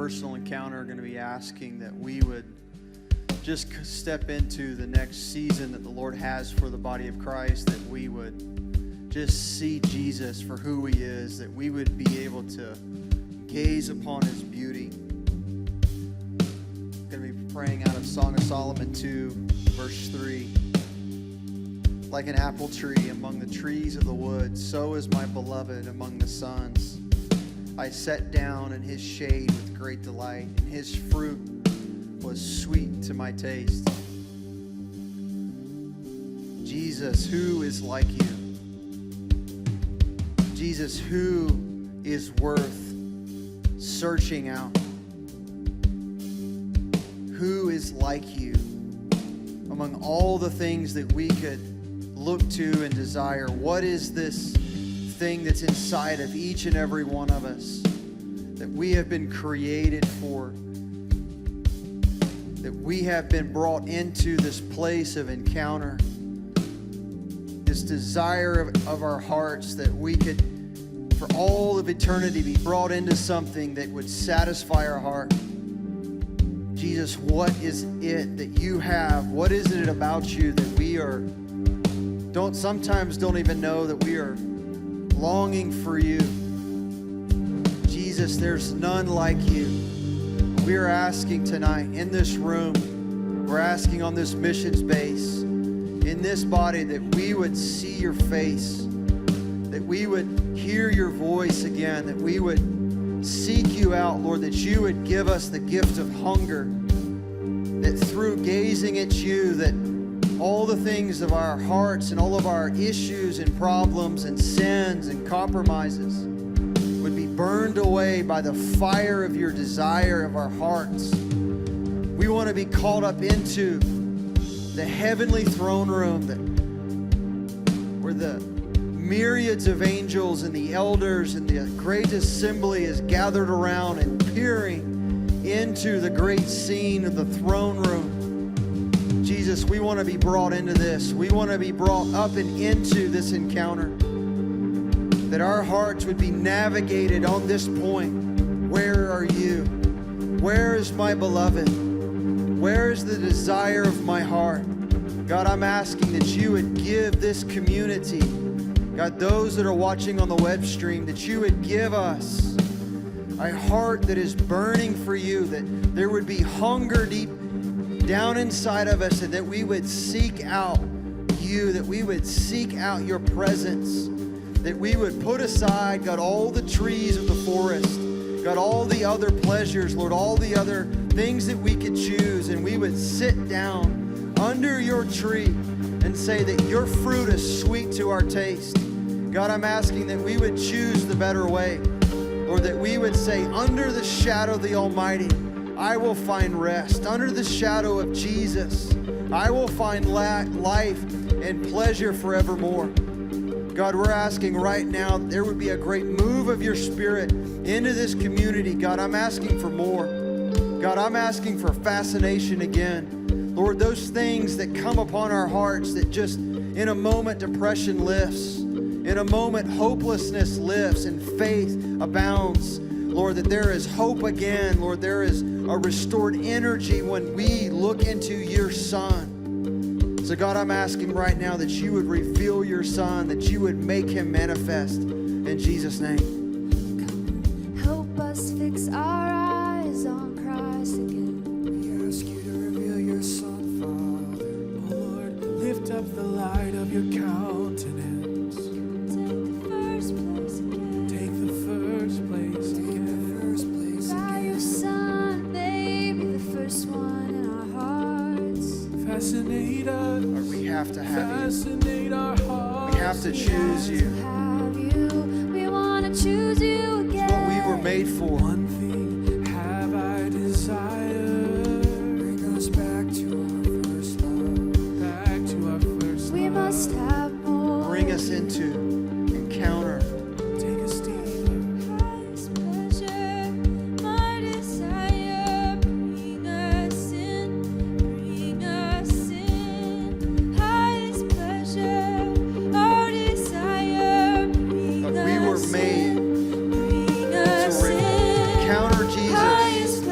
personal encounter are going to be asking that we would just step into the next season that the Lord has for the body of Christ, that we would just see Jesus for who He is, that we would be able to gaze upon His beauty. I'm going to be praying out of Song of Solomon 2, verse 3. Like an apple tree among the trees of the woods, so is my beloved among the sons. I sat down in His shade with great delight, and His fruit was sweet to my taste. Jesus, who is like you? Jesus, who is worth searching out? Who is like you? Among all the things that we could look to and desire, what is this thing that's inside of each and every one of us that we have been created for, that we have been brought into this place of encounter, this desire of our hearts that we could, for all of eternity, be brought into something that would satisfy our heart. Jesus, what is it that you have? What is it about you that we sometimes don't even know that we are longing for you? Jesus, there's none like you. We are asking tonight in this room, we're asking on this missions base, in this body, that we would see your face, that we would hear your voice again, that we would seek you out, Lord, that you would give us the gift of hunger, that through gazing at you, that all the things of our hearts and all of our issues and problems and sins and compromises would be burned away by the fire of your desire of our hearts. We want to be called up into the heavenly throne room where the myriads of angels and the elders and the great assembly is gathered around and peering into the great scene of the throne room. Jesus, we want to be brought into this. We want to be brought up and into this encounter. That our hearts would be navigated on this point. Where are you? Where is my beloved? Where is the desire of my heart? God, I'm asking that you would give this community, God, those that are watching on the web stream, that you would give us a heart that is burning for you, that there would be hunger deep down inside of us, and that we would seek out you, that we would seek out your presence, that we would put aside, God, all the trees of the forest, God, all the other pleasures, Lord, all the other things that we could choose, and we would sit down under your tree and say that your fruit is sweet to our taste. God, I'm asking that we would choose the better way, Lord, that we would say, under the shadow of the Almighty, I will find rest. Under the shadow of Jesus, I will find life and pleasure forevermore. God, we're asking right now that there would be a great move of your Spirit into this community. God, I'm asking for more. God, I'm asking for fascination again. Lord, those things that come upon our hearts that just in a moment depression lifts, in a moment hopelessness lifts and faith abounds. Lord, that there is hope again. Lord, there is a restored energy when we look into your Son. So God, I'm asking right now that you would reveal your Son, that you would make him manifest in Jesus' name. Help us fix our eyes on Christ again. We ask you to reveal your Son, Father. Oh Lord, lift up the light of your countenance. Take the first place again. By your Son, baby, the first one in our hearts. Fascinate us. Lord, we have to have you. Fascinate our hearts. We have to choose you. Have you. We want to choose you again. It's what we were made for. One thing have I desired. Bring us back to our first love. Back to our first We love. must have more. Bring us into encounter. Take us deeper. Highest pleasure, my desire. Bring us in. Highest pleasure, our desire. Bring But we were us made in. Bring to us in. encounter Jesus. Highest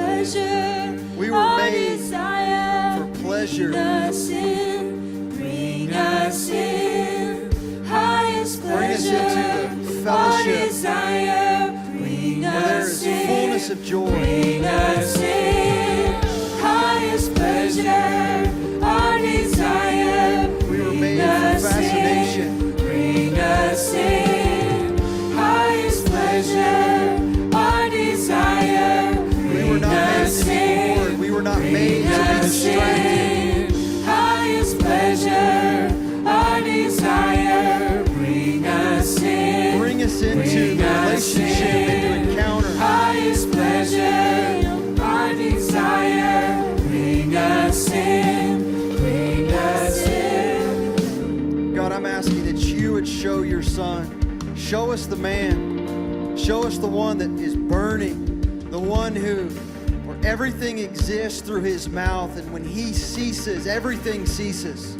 joy. Bring us in, highest pleasure, our desire. We were made for fascination. Bring us in, highest pleasure, our desire. We were not made to be bored. We were not made to be distracted. Highest pleasure, our desire. Bring us in. Bring us into the relationship, into encounter. Highest pleasure, our desire. Bring us in. Bring us in. God, I'm asking that you would show your son. Show us the man. Show us the one that is burning. The one where everything exists through his mouth. And when he ceases, everything ceases.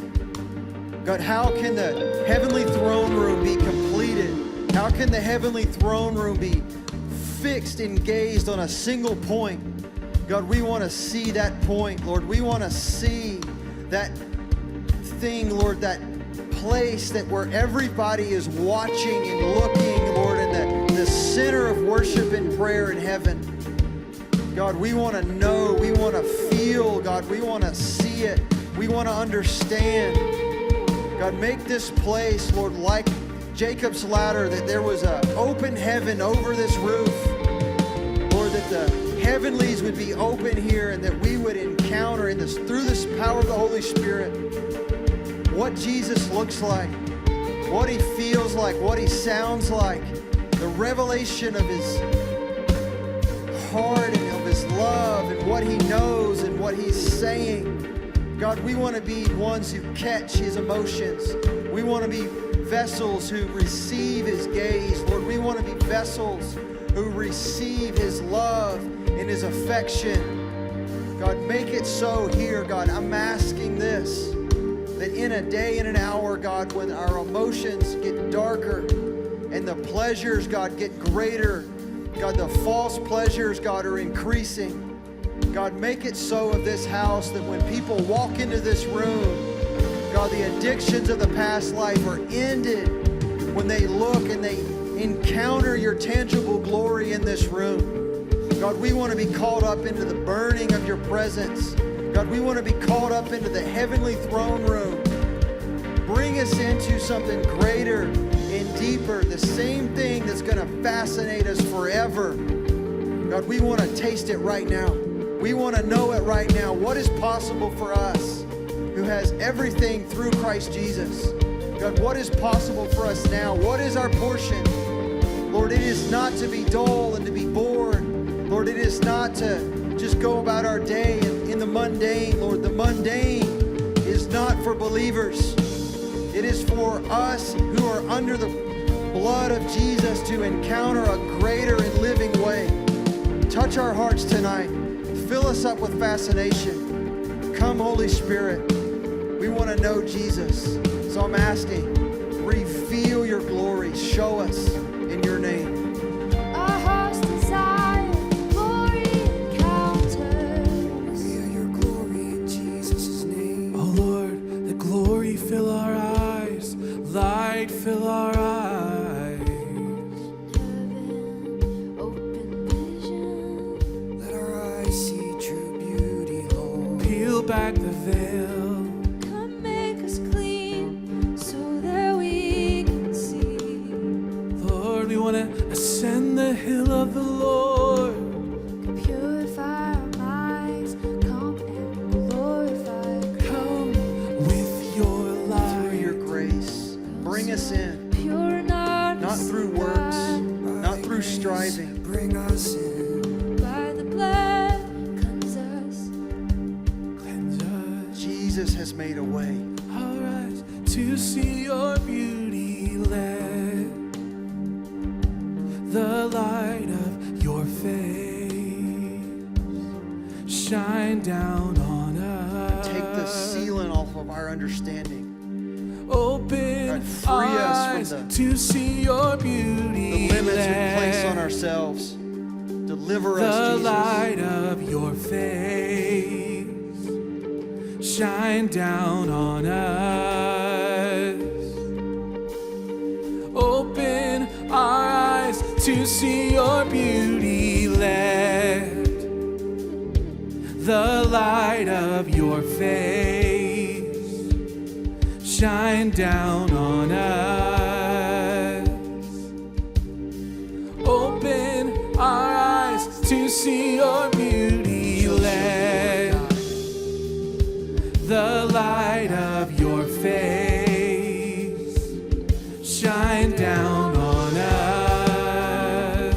God, how can the heavenly throne room be completed? How can the heavenly throne room be fixed and gazed on a single point? God, we want to see that point, Lord. We want to see that thing, Lord, that place that where everybody is watching and looking, Lord, in the center of worship and prayer in heaven. God, we want to know, we want to feel, God, we want to see it, we want to understand. God, make this place, Lord, like Jacob's ladder, that there was an open heaven over this roof. Lord, that the heavenlies would be open here and that we would encounter in this, through this power of the Holy Spirit, what Jesus looks like, what he feels like, what he sounds like, the revelation of his heart and of his love and what he knows and what he's saying. God, we want to be ones who catch his emotions. We want to be vessels who receive his gaze. Lord, we want to be vessels who receive his love and his affection. God, make it so here, God. I'm asking this, that in a day and an hour, God, when our emotions get darker and the pleasures, God, get greater, God, the false pleasures, God, are increasing. God, make it so of this house that when people walk into this room, God, the addictions of the past life are ended when they look and they encounter your tangible glory in this room. God, we want to be called up into the burning of your presence. God, we want to be called up into the heavenly throne room. Bring us into something greater and deeper, the same thing that's going to fascinate us forever. God, we want to taste it right now. We want to know it right now. What is possible for us who has everything through Christ Jesus? God, what is possible for us now? What is our portion? Lord, it is not to be dull and to be bored. Lord, it is not to just go about our day in the mundane. Lord, the mundane is not for believers. It is for us who are under the blood of Jesus to encounter a greater and living way. Touch our hearts tonight. Fill us up with fascination. Come, Holy Spirit. We want to know Jesus. So I'm asking, reveal your glory. Show us in your name. Our hearts desire glory encounters. Feel your glory in Jesus' name. Oh Lord, the glory fill our eyes, light fill our eyes. Heaven, open vision. Let our eyes see true beauty, Lord. Peel back the veil. Come make us clean so that we can see. Lord, we want to ascend the hill of the Lord. Purify our minds. Come and glorify. Come with your Through light. your grace, bring us in. Pure in our Not through works, not through striving. Bring us in. by the blood cleanse us. Cleanse us. Jesus has made a way. Our eyes to see your beauty. Let the light of your face shine down on us. Take the sealant off of our understanding. Open God, free our us from eyes to see your beauty. The limits we Let place on ourselves. Deliver the us, Jesus. light of your face shine down on us. Open our eyes to see your beauty. Let the light of your face shine down on us. Open our eyes to see your beauty. Let the light of your face shine down on us.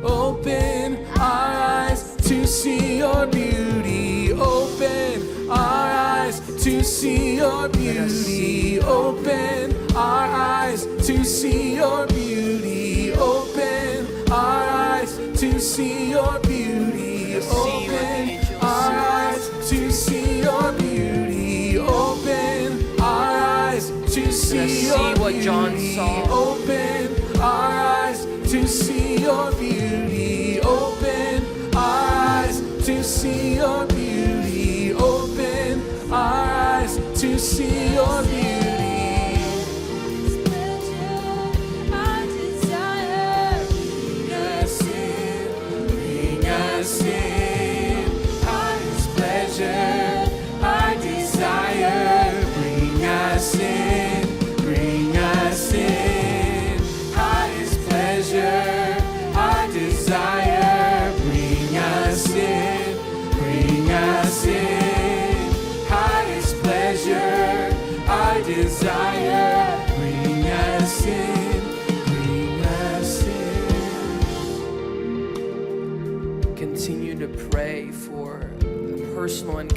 Open our eyes to see your beauty. Open our eyes to see your beauty. Open our eyes to see your beauty. Open our eyes to see your beauty. Open our eyes to see your beauty. Open our eyes to see your what John beauty. saw. Open our eyes to see your beauty. Open our eyes to see your beauty. Open our eyes to see your beauty. Our desire, Bring us in, highest pleasure, our desire. Bring us in, highest pleasure, our desire. Bring us in, highest pleasure, our desire. Bring us in, Continue to pray for a personal encounter